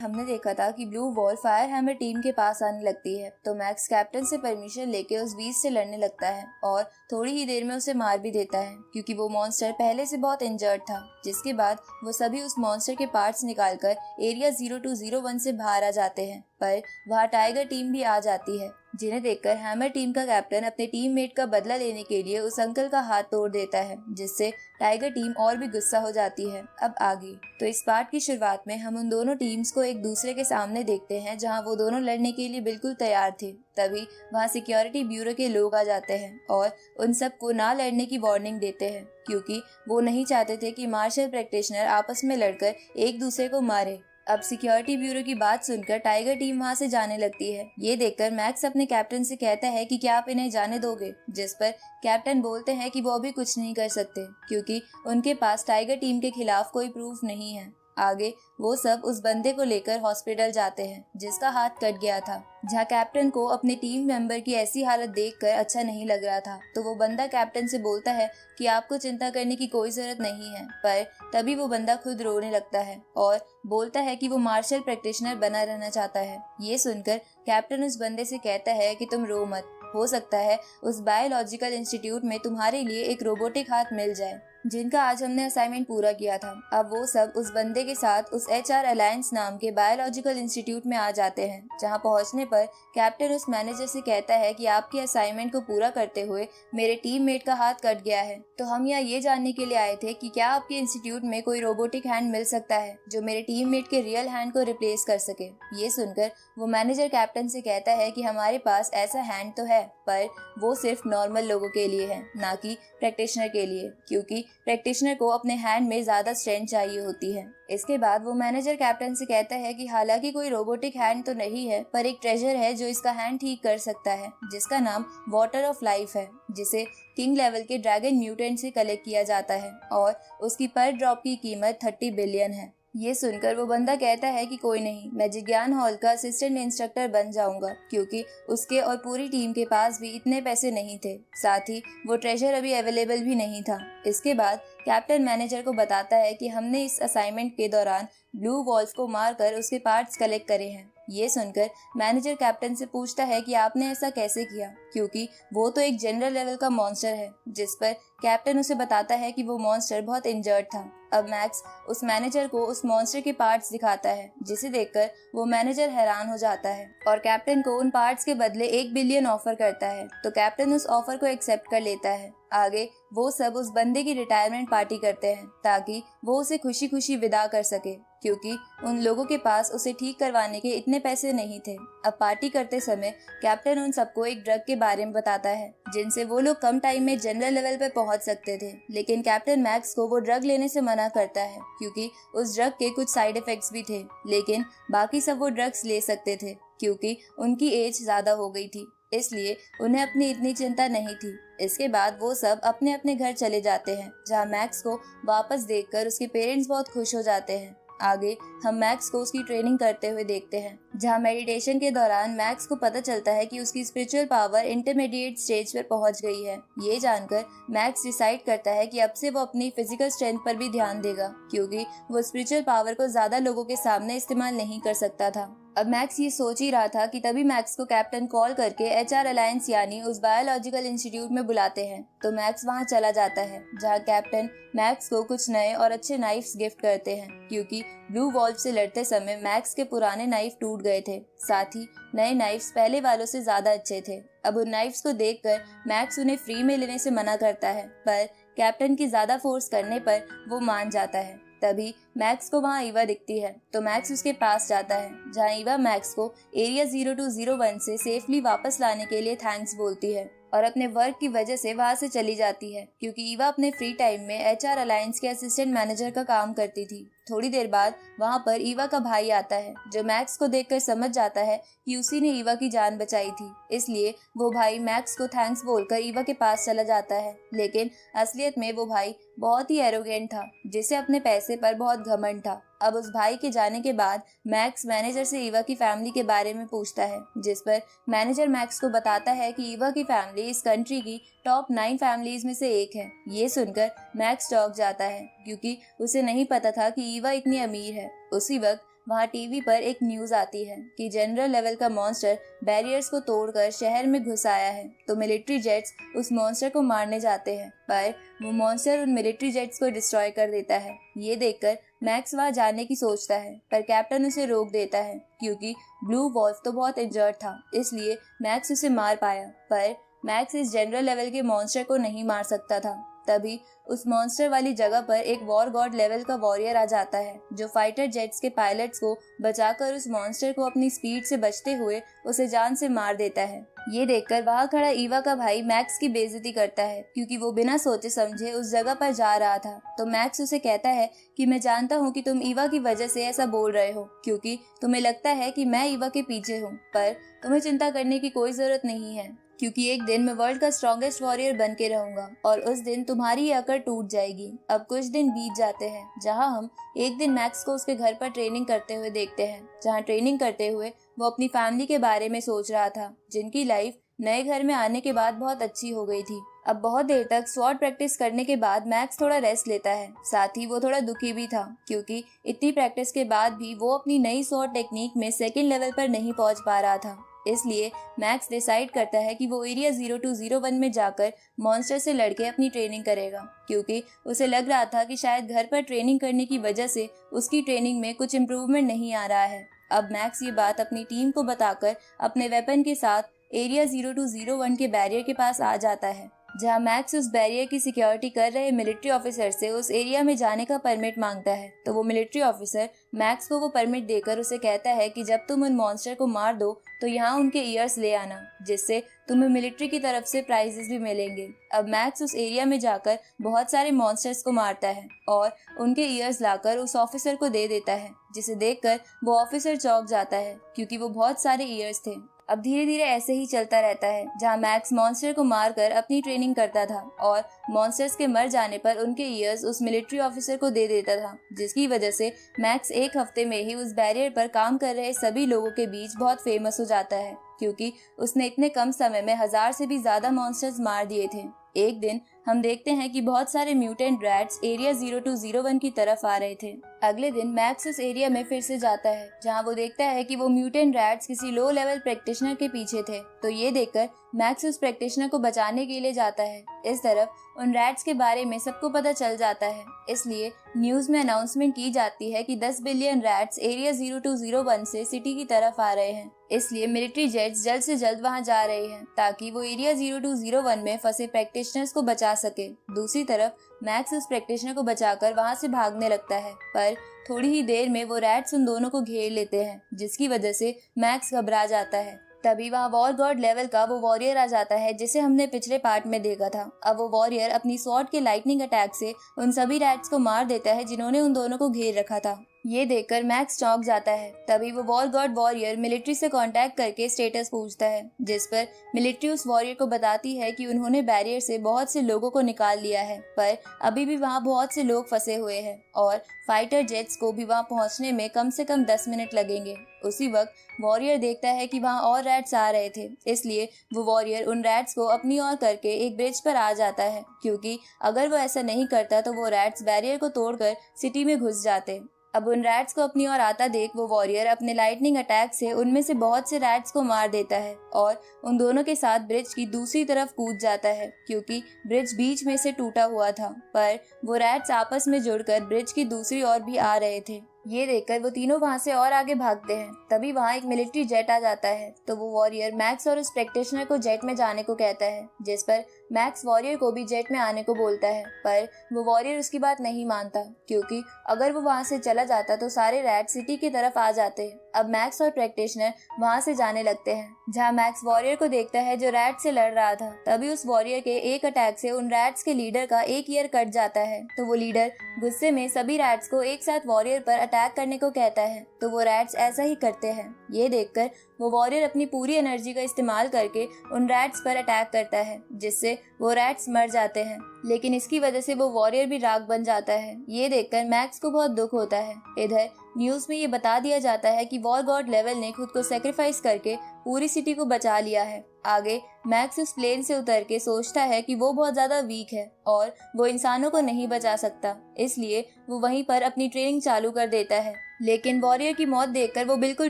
हमने देखा था कि blue wall fire hammer team के पास आने लगती है, तो मैक्स कैप्टन से परमिशन लेके उस बीस्ट से लड़ने लगता है और थोड़ी ही देर में उसे मार भी देता है क्योंकि वो मॉन्स्टर पहले से बहुत इंजर्ड था। जिसके बाद वो सभी उस मॉन्स्टर के पार्ट्स निकालकर एरिया 0201 से बाहर आ जाते हैं, पर वहाँ टाइगर टीम भी आ जाती है, जिन्हें देखकर हैमर टीम का कैप्टन अपने टीममेट का बदला लेने के लिए उस अंकल का हाथ तोड़ देता है, जिससे टाइगर टीम और भी गुस्सा हो जाती है। अब आगे तो इस पार्ट की शुरुआत में हम उन दोनों टीम्स को एक दूसरे के सामने देखते हैं, जहां वो दोनों लड़ने के लिए बिल्कुल तैयार थे। तभी वहां सिक्योरिटी ब्यूरो के लोग आ जाते हैं और उन सबको ना लड़ने की वार्निंग देते हैं, क्योंकि वो नहीं चाहते थे कि मार्शल प्रैक्टिशनर आपस में लड़कर एक दूसरे को मारे। अब सिक्योरिटी ब्यूरो की बात सुनकर टाइगर टीम वहां से जाने लगती है। ये देखकर मैक्स अपने कैप्टन से कहता है कि क्या आप इन्हें जाने दोगे, जिस पर कैप्टन बोलते हैं कि वो अभी कुछ नहीं कर सकते क्योंकि उनके पास टाइगर टीम के खिलाफ कोई प्रूफ नहीं है। आगे वो सब उस बंदे को लेकर हॉस्पिटल जाते हैं जिसका हाथ कट गया था, जहाँ कैप्टन को अपने टीम मेंबर की ऐसी हालत देखकर अच्छा नहीं लग रहा था। तो वो बंदा कैप्टन से बोलता है कि आपको चिंता करने की कोई जरूरत नहीं है, पर तभी वो बंदा खुद रोने लगता है और बोलता है कि वो मार्शल प्रैक्टिशनर बना रहना चाहता है। ये सुनकर कैप्टन उस बंदे से कहता है कि तुम रो मत, हो सकता है उस बायोलॉजिकल इंस्टीट्यूट में तुम्हारे लिए एक रोबोटिक हाथ मिल जाए, जिनका आज हमने असाइनमेंट पूरा किया था। अब वो सब उस बंदे के साथ उस HR अलायंस नाम के बायोलॉजिकल इंस्टीट्यूट में आ जाते हैं, जहां पहुंचने पर कैप्टन उस मैनेजर से कहता है कि आपके असाइनमेंट को पूरा करते हुए मेरे टीममेट का हाथ कट गया है, तो हम यहाँ ये जानने के लिए आए थे कि क्या आपके इंस्टीट्यूट में कोई रोबोटिक हैंड मिल सकता है जो मेरे टीममेट के रियल हैंड को रिप्लेस कर सके। ये सुनकर वो मैनेजर कैप्टन से कहता है कि हमारे पास ऐसा हैंड तो है, पर वो सिर्फ नॉर्मल लोगों के लिए है, ना कि प्रैक्टिशनर के लिए, क्योंकि प्रैक्टिशनर को अपने हैंड में ज्यादा स्ट्रेंथ चाहिए होती है। इसके बाद वो मैनेजर कैप्टन से कहता है कि हालांकि कोई रोबोटिक हैंड तो नहीं है, पर एक ट्रेजर है जो इसका हैंड ठीक कर सकता है, जिसका नाम वाटर ऑफ लाइफ है, जिसे किंग लेवल के ड्रैगन म्यूटेंट से कलेक्ट किया जाता है और उसकी पर ड्रॉप की कीमत 30 बिलियन है। ये सुनकर वो बंदा कहता है कि कोई नहीं, मैं जिज्ञान हॉल का असिस्टेंट इंस्ट्रक्टर बन जाऊंगा, क्योंकि उसके और पूरी टीम के पास भी इतने पैसे नहीं थे, साथ ही वो ट्रेजर अभी अवेलेबल भी नहीं था। इसके बाद कैप्टन मैनेजर को बताता है कि हमने इस असाइनमेंट के दौरान ब्लू वॉल्फ को मारकर उसके पार्ट्स कलेक्ट करे हैं। ये सुनकर मैनेजर कैप्टन से पूछता है कि आपने ऐसा कैसे किया, क्योंकि वो तो एक जनरल लेवल का मॉन्स्टर है, जिस पर कैप्टन उसे बताता है कि वो मॉन्स्टर बहुत इंजर्ड था। अब मैक्स उस मैनेजर को उस मॉन्स्टर के पार्ट्स दिखाता है, जिसे देखकर वो मैनेजर हैरान हो जाता है और कैप्टन को उन पार्ट्स के बदले 1 बिलियन ऑफर करता है, तो कैप्टन उस ऑफर को एक्सेप्ट कर लेता है। आगे वो सब उस बंदे की रिटायरमेंट पार्टी करते हैं ताकि वो उसे खुशी खुशी विदा कर सके, क्योंकि उन लोगों के पास उसे ठीक करवाने के इतने पैसे नहीं थे। अब पार्टी करते समय कैप्टन उन सबको एक ड्रग के बारे में बताता है, जिनसे वो लोग कम टाइम में जनरल लेवल पर पहुंच सकते थे, लेकिन कैप्टन मैक्स को वो ड्रग लेने से मना करता है क्योंकि उस ड्रग के कुछ साइड इफेक्ट्स भी थे, लेकिन बाकी सब वो ड्रग्स ले सकते थे क्योंकि उनकी एज ज्यादा हो गई थी, इसलिए उन्हें अपनी इतनी चिंता नहीं थी। इसके बाद वो सब अपने अपने घर चले जाते हैं, जहाँ मैक्स को वापस देखकर उसके पेरेंट्स बहुत खुश हो जाते हैं। आगे हम मैक्स को उसकी ट्रेनिंग करते हुए देखते हैं, जहाँ मेडिटेशन के दौरान मैक्स को पता चलता है कि उसकी स्पिरिचुअल पावर इंटरमीडिएट स्टेज पर पहुंच गई है। ये जानकर मैक्स डिसाइड करता है कि अब से वो अपनी फिजिकल स्ट्रेंथ पर भी ध्यान देगा, क्योंकि वो स्पिरिचुअल पावर को ज्यादा लोगों के सामने इस्तेमाल नहीं कर सकता था। अब मैक्स ये सोच ही रहा था कि तभी मैक्स को कैप्टन कॉल करके HR अलायंस यानी उस बायोलॉजिकल इंस्टीट्यूट में बुलाते हैं, तो मैक्स वहां चला जाता है, जहां कैप्टन मैक्स को कुछ नए और अच्छे नाइफ्स गिफ्ट करते हैं, क्योंकि ब्लू वॉल्फ से लड़ते समय मैक्स के पुराने नाइफ टूट गए थे, साथ ही नए नाइफ्स पहले वालों से ज्यादा अच्छे थे। अब उन नाइफ्स को देखकर मैक्स उन्हें फ्री में लेने से मना करता है, पर कैप्टन की ज्यादा फोर्स करने पर वो मान जाता है। तभी मैक्स को वहाँ ईवा दिखती है, तो मैक्स उसके पास जाता है, जहाँ ईवा मैक्स को एरिया 0201 से सेफली वापस लाने के लिए थैंक्स बोलती है और अपने वर्क की वजह से वहाँ से चली जाती है, क्योंकि ईवा अपने फ्री टाइम में HR अलायंस के असिस्टेंट मैनेजर का काम करती थी। थोड़ी देर बाद वहाँ पर ईवा का भाई आता है, जो मैक्स को देखकर समझ जाता है कि उसी ने ईवा की जान बचाई थी, इसलिए वो भाई मैक्स को थैंक्स बोलकर ईवा के पास चला जाता है। लेकिन असलियत में वो भाई बहुत ही एरोगेंट था, जिसे अपने पैसे पर बहुत घमंड था। अब उस भाई के जाने के बाद मैक्स मैनेजर से ईवा की फैमिली के बारे में पूछता है, जिस पर मैनेजर मैक्स को बताता है कि ईवा की फैमिली इस कंट्री की टॉप 9 फैमिलीज में से एक है। ये सुनकर मैक्स चौंक जाता है, क्योंकि उसे नहीं पता था कि ईवा इतनी अमीर है। उसी वक्त वहाँ टीवी पर एक न्यूज आती है कि जनरल लेवल का मॉन्स्टर बैरियर्स को तोड़कर शहर में घुस आया है। तो मिलिट्री जेट्स उस मॉन्स्टर को मारने जाते हैं, पर वो मॉन्स्टर उन मिलिट्री जेट्स को डिस्ट्रॉय कर देता है। ये देखकर मैक्स वहाँ जाने की सोचता है, पर कैप्टन उसे रोक देता है क्योंकि ब्लू वॉल्फ तो बहुत इंजर्ड था, इसलिए मैक्स उसे मार पाया। पर मैक्स इस जनरल लेवल के मॉन्स्टर को नहीं मार सकता था। तभी उस मॉन्स्टर वाली जगह पर एक वॉर गॉड लेवल का वॉरियर आ जाता है, जो फाइटर जेट्स के पायलट्स को बचाकर उस मॉन्स्टर को अपनी स्पीड से बचते हुए उसे जान से मार देता है। ये देखकर वहाँ खड़ा ईवा का भाई मैक्स की बेइज्जती करता है क्योंकि वो बिना सोचे समझे उस जगह पर जा रहा था। तो मैक्स उसे कहता है कि मैं जानता हूँ कि तुम ईवा की वजह से ऐसा बोल रहे हो क्योंकि तुम्हें लगता है कि मैं ईवा के पीछे हूँ, पर तुम्हें चिंता करने की कोई जरूरत नहीं है क्योंकि एक दिन मैं वर्ल्ड का स्ट्रॉन्गेस्ट वॉरियर बन के रहूंगा और उस दिन तुम्हारी ये अकड़ टूट जाएगी। अब कुछ दिन बीत जाते हैं जहां हम एक दिन मैक्स को उसके घर पर ट्रेनिंग करते हुए देखते हैं, जहां ट्रेनिंग करते हुए वो अपनी फैमिली के बारे में सोच रहा था, जिनकी लाइफ नए घर में आने के बाद बहुत अच्छी हो गई थी। अब बहुत देर तक स्वॉर्ड प्रैक्टिस करने के बाद मैक्स थोड़ा रेस्ट लेता है, साथ ही वो थोड़ा दुखी भी था क्योंकि इतनी प्रैक्टिस के बाद भी वो अपनी नई स्वॉर्ड टेक्निक में सेकंड लेवल पर नहीं पहुंच पा रहा था। इसलिए मैक्स डिसाइड करता है कि वो एरिया 0201 में जाकर मॉन्स्टर से लड़के अपनी ट्रेनिंग करेगा क्योंकि उसे लग रहा था कि शायद घर पर ट्रेनिंग करने की वजह से उसकी ट्रेनिंग में कुछ इम्प्रूवमेंट नहीं आ रहा है। अब मैक्स ये बात अपनी टीम को बताकर अपने वेपन के साथ एरिया 0201 के बैरियर के पास आ जाता है, जहां मैक्स उस बैरियर की सिक्योरिटी कर रहे मिलिट्री ऑफिसर से उस एरिया में जाने का परमिट मांगता है। तो वो मिलिट्री ऑफिसर मैक्स को वो परमिट देकर उसे कहता है कि जब तुम उन मॉन्स्टर को मार दो तो यहाँ उनके ईयर्स ले आना, जिससे तुम्हें मिलिट्री की तरफ से प्राइजेस भी मिलेंगे। अब मैक्स उस एरिया में जाकर बहुत सारे मॉन्स्टर्स को मारता है और उनके ईयर्स लाकर उस ऑफिसर को दे देता है, जिसे देखकर वो ऑफिसर चौंक जाता है क्योंकि वो बहुत सारे ईयर्स थे। अब धीरे धीरे ऐसे ही चलता रहता है जहाँ मैक्स मॉन्स्टर को मारकर अपनी ट्रेनिंग करता था और मॉन्स्टर्स के मर जाने पर उनके ईयर्स उस मिलिट्री ऑफिसर को दे देता था, जिसकी वजह से मैक्स एक हफ्ते में ही उस बैरियर पर काम कर रहे सभी लोगों के बीच बहुत फेमस हो जाता है क्योंकि उसने इतने कम समय में 1000 से भी ज्यादा मॉन्स्टर्स मार दिए थे। एक दिन हम देखते हैं कि बहुत सारे म्यूटेंट रैट्स एरिया 0201 की तरफ आ रहे थे। अगले दिन मैक्स उस एरिया में फिर से जाता है जहां वो देखता है कि वो म्यूटेंट रैट्स किसी लो लेवल प्रैक्टिशनर के पीछे थे। तो ये देखकर मैक्स उस प्रैक्टिशनर को बचाने के लिए जाता है। इस तरफ उन रैट्स के बारे में सबको पता चल जाता है, इसलिए न्यूज में अनाउंसमेंट की जाती है कि 10 बिलियन रैट्स एरिया 0201 से सिटी की तरफ आ रहे हैं। इसलिए मिलिट्री जेट्स जल्द से जल्द वहां जा रहे हैं ताकि वो एरिया 0201 में फंसे प्रैक्टिशनर्स को बचा सके। दूसरी तरफ मैक्स उस प्रैक्टिशनर को बचाकर वहां से भागने लगता है, पर थोड़ी ही देर में वो रैट्स उन दोनों को घेर लेते हैं, जिसकी वजह से मैक्स घबरा जाता है। तभी वहाँ वॉर गॉड लेवल का वो वॉरियर आ जाता है जिसे हमने पिछले पार्ट में देखा था। अब वो वॉरियर अपनी स्वॉर्ड के लाइटनिंग अटैक से उन सभी रैट्स को मार देता है जिन्होंने उन दोनों को घेर रखा था। ये देखकर मैक्स चौंक जाता है। तभी वो वॉर गॉड वॉरियर मिलिट्री से कांटेक्ट करके स्टेटस पूछता है, जिस पर मिलिट्री उस वॉरियर को बताती है कि उन्होंने बैरियर से बहुत से लोगों को निकाल लिया है, पर अभी भी वहाँ बहुत से लोग फंसे हुए हैं और फाइटर जेट्स को भी वहाँ पहुँचने में कम से कम 10 मिनट लगेंगे। उसी वक्त वॉरियर देखता है कि वहाँ और रैट्स आ रहे थे, इसलिए वो वॉरियर उन रैट्स को अपनी ओर करके एक ब्रिज पर आ जाता है क्योंकि अगर वो ऐसा नहीं करता तो वो रैट्स बैरियर को तोड़कर सिटी में घुस जाते। अब उन रैट्स को अपनी ओर आता देख वो वॉरियर अपने लाइटनिंग अटैक से उनमें से बहुत से रैट्स को मार देता है और उन दोनों के साथ ब्रिज की दूसरी तरफ कूद जाता है क्योंकि ब्रिज बीच में से टूटा हुआ था, पर वो रैट्स आपस में जुड़कर ब्रिज की दूसरी ओर भी आ रहे थे। ये देखकर वो तीनों वहाँ से और आगे भागते हैं। तभी वहाँ एक मिलिट्री जेट आ जाता है, तो वो वॉरियर मैक्स और उस प्रैक्टिशनर को जेट में जाने को कहता है, जिस पर मैक्स वॉरियर को भी जेट में आने को बोलता है, पर वो वॉरियर उसकी बात नहीं मानता क्योंकि अगर वो वहाँ से चला जाता तो सारे रैट सिटी की तरफ आ जाते। अब मैक्स और प्रैक्टिशनर वहाँ से जाने लगते हैं, जहाँ मैक्स वॉरियर को देखता है जो रैट से लड़ रहा था। तभी उस वॉरियर के एक अटैक से उन रैट्स के लीडर का एक ईयर कट जाता है, तो वो लीडर गुस्से में सभी रैट्स को एक साथ वॉरियर पर अटैक करने को कहता है, तो वो रैट्स ऐसा ही करते हैं। ये देखकर वो वॉरियर अपनी पूरी एनर्जी का इस्तेमाल करके उन रैट्स पर अटैक करता है, जिससे वो रैट्स मर जाते हैं, लेकिन इसकी वजह से वो वॉरियर भी राख बन जाता है। ये देखकर मैक्स को बहुत दुख होता है। इधर न्यूज में ये बता दिया जाता है कि वॉर गॉड लेवल ने खुद को सेक्रीफाइस करके पूरी सिटी को बचा लिया है। आगे मैक्स उस प्लेन से उतर के सोचता है कि वो बहुत ज्यादा वीक है और वो इंसानों को नहीं बचा सकता, इसलिए वो वहीं पर अपनी ट्रेनिंग चालू कर देता है। लेकिन वॉरियर की मौत देखकर वो बिल्कुल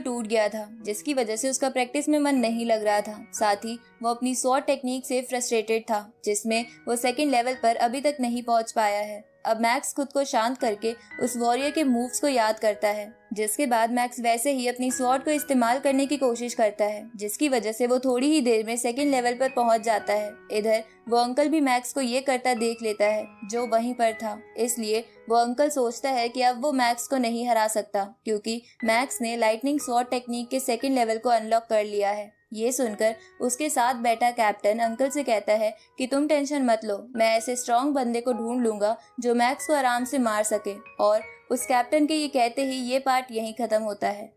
टूट गया था, जिसकी वजह से उसका प्रैक्टिस में मन नहीं लग रहा था। साथ ही वो अपनी स्वॉर्ड टेक्निक से फ्रस्ट्रेटेड था, जिसमें वो सेकंड लेवल पर अभी तक नहीं पहुंच पाया है। अब मैक्स खुद को शांत करके उस वॉरियर के मूव्स को याद करता है, जिसके बाद मैक्स वैसे ही अपनी स्वॉर्ड को इस्तेमाल करने की कोशिश करता है, जिसकी वजह से वो थोड़ी ही देर में सेकंड लेवल पर पहुंच जाता है। इधर वो अंकल भी मैक्स को ये करता देख लेता है, जो वहीं पर था। इसलिए वो अंकल सोचता है कि अब वो मैक्स को नहीं हरा सकता, क्योंकि मैक्स ने लाइटनिंग स्वॉर्ड टेक्निक के सेकंड लेवल को अनलॉक कर लिया है। ये सुनकर उसके साथ बैठा कैप्टन अंकल से कहता है कि तुम टेंशन मत लो, मैं ऐसे स्ट्रॉन्ग बंदे को ढूंढ लूंगा जो मैक्स को आराम से मार सके। और उस कैप्टन के ये कहते ही ये पार्ट यहीं खत्म होता है।